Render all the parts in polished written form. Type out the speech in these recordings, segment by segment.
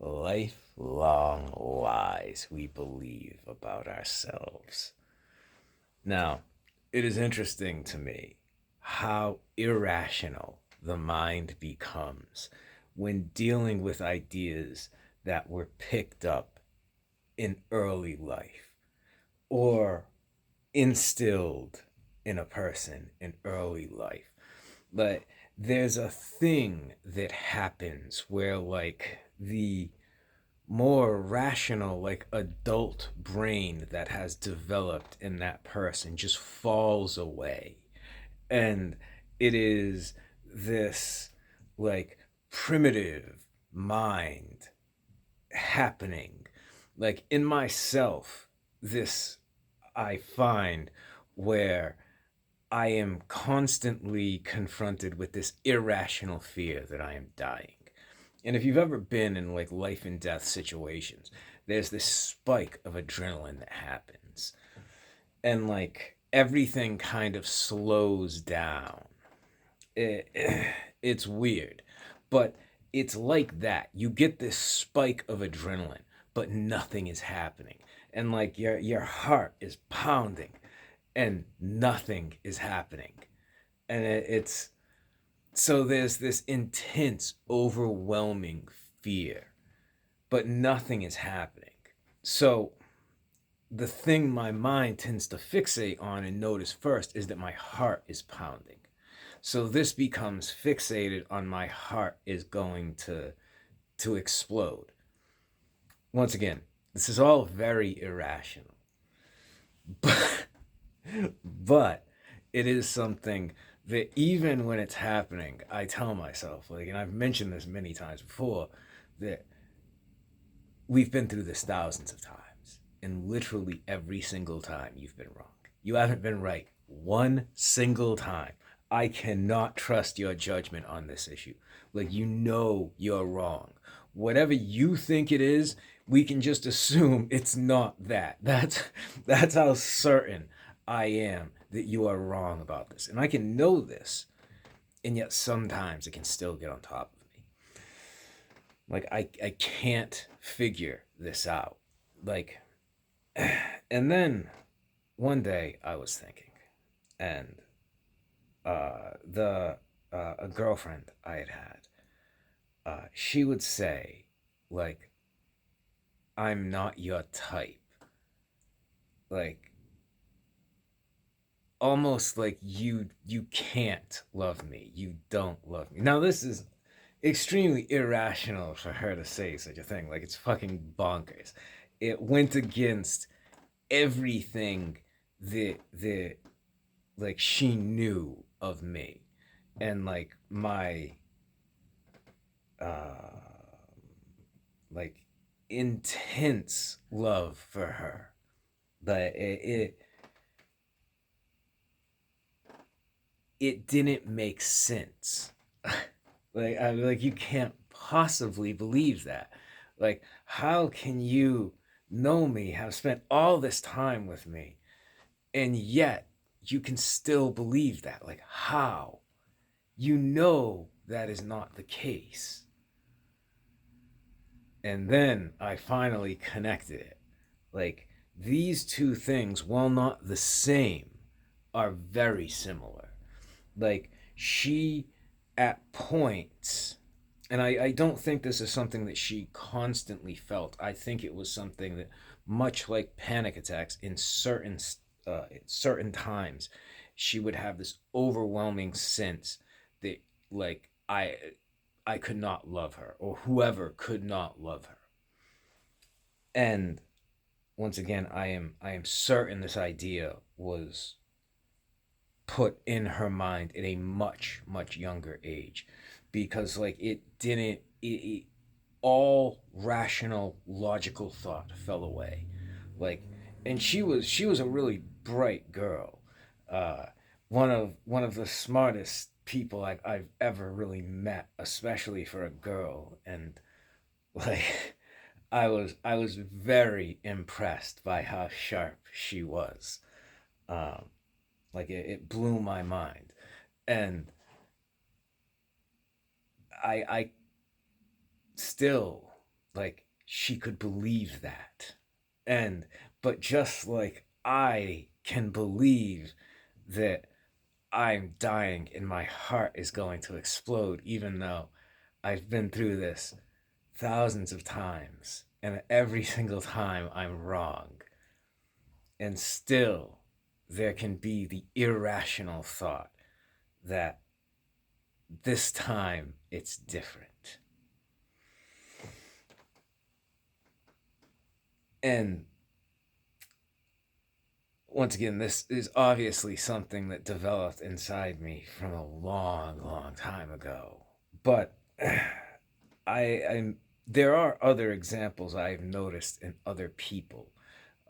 lifelong lies we believe about ourselves. Now, it is interesting to me how irrational the mind becomes when dealing with ideas that were picked up in early life or instilled in a person in early life. But there's a thing that happens where, like, the more rational, like, adult brain that has developed in that person just falls away. And it is this, like, primitive mind happening. Like, in myself, this I find where I am constantly confronted with this irrational fear that I am dying. And if you've ever been in, like, life and death situations, there's this spike of adrenaline that happens. And, like, everything kind of slows down. It, it's weird. But it's like that. You get this spike of adrenaline, but nothing is happening. And, like, your heart is pounding and nothing is happening. And it's so there's this intense, overwhelming fear, but nothing is happening. So the thing my mind tends to fixate on and notice first is that my heart is pounding. So this becomes fixated on my heart is going to explode. Once again, this is all very irrational. But but it is something that even when it's happening, I tell myself, like, and I've mentioned this many times before, that we've been through this thousands of times. And literally every single time you've been wrong. You haven't been right one single time. I cannot trust your judgment on this issue. Like, you know you're wrong. Whatever you think it is, we can just assume it's not that. That's how certain I am that you are wrong about this. And I can know this, and yet sometimes it can still get on top of me. Like, I can't figure this out. Like, and then one day I was thinking, and the a girlfriend I had, she would say, like, I'm not your type. Like, almost like you can't love me. You don't love me. Now this is extremely irrational for her to say such a thing. Like, it's fucking bonkers. It went against everything that like she knew of me and, like, my uh like intense love for her. But it didn't make sense. Like, you can't possibly believe that. Like, how can you know me, have spent all this time with me, and yet you can still believe that? Like, how? You know that is not the case. And then I finally connected it. Like, these two things, while not the same, are very similar. Like, she, at points, and I don't think this is something that she constantly felt. I think it was something that, much like panic attacks, in certain times, she would have this overwhelming sense that, like, I could not love her, or whoever could not love her. And once again, I am certain this idea was put in her mind at a much younger age, because, like, it all rational logical thought fell away. Like, and she was a really bright girl, uh one of the smartest people I've ever really met, especially for a girl. And, like, I was very impressed by how sharp she was. um like, it blew my mind. And I still like she could believe that. And but just like I can believe that I'm dying and my heart is going to explode, even though I've been through this thousands of times, and every single time I'm wrong. And still, there can be the irrational thought that this time it's different. And once again, this is obviously something that developed inside me from a long, long time ago. But I'm there are other examples I've noticed in other people,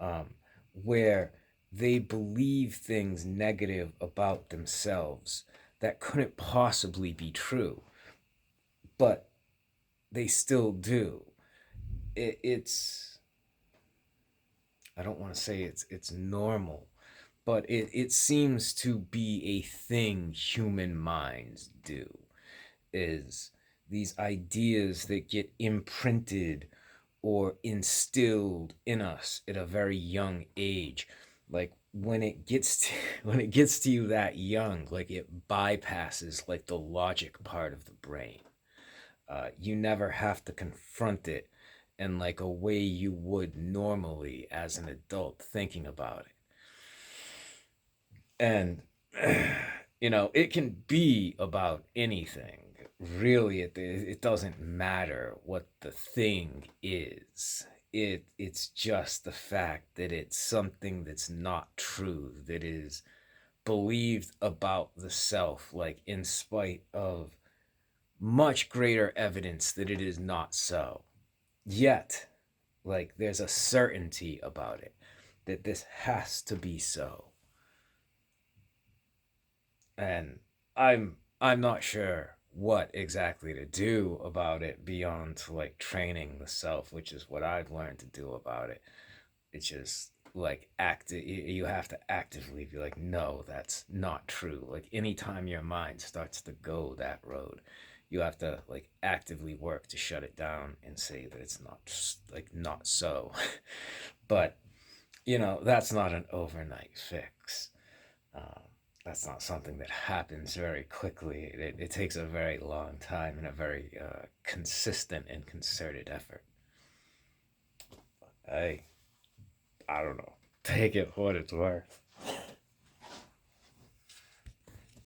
um, where they believe things negative about themselves that couldn't possibly be true, but they still do. It's I don't want to say it's normal, but it seems to be a thing human minds do, is these ideas that get imprinted or instilled in us at a very young age. Like when it gets to, when it gets to you that young, like it bypasses like the logic part of the brain. You never have to confront it in like a way you would normally as an adult thinking about it. And it can be about anything. Really, it doesn't matter what the thing is. It's just the fact that it's something that's not true, that is believed about the self, like in spite of much greater evidence that it is not so. Yet, like there's a certainty about it that this has to be so. And I'm not sure what exactly to do about it beyond like training the self, which is what I've learned to do about it. It's just like you have to actively be like, no, that's not true. Like anytime your mind starts to go that road, you have to like actively work to shut it down and say that it's not, like not so. But that's not an overnight fix. um, that's not something that happens very quickly. It takes a very long time and a very consistent and concerted effort. I I don't know. Take it for what it's worth.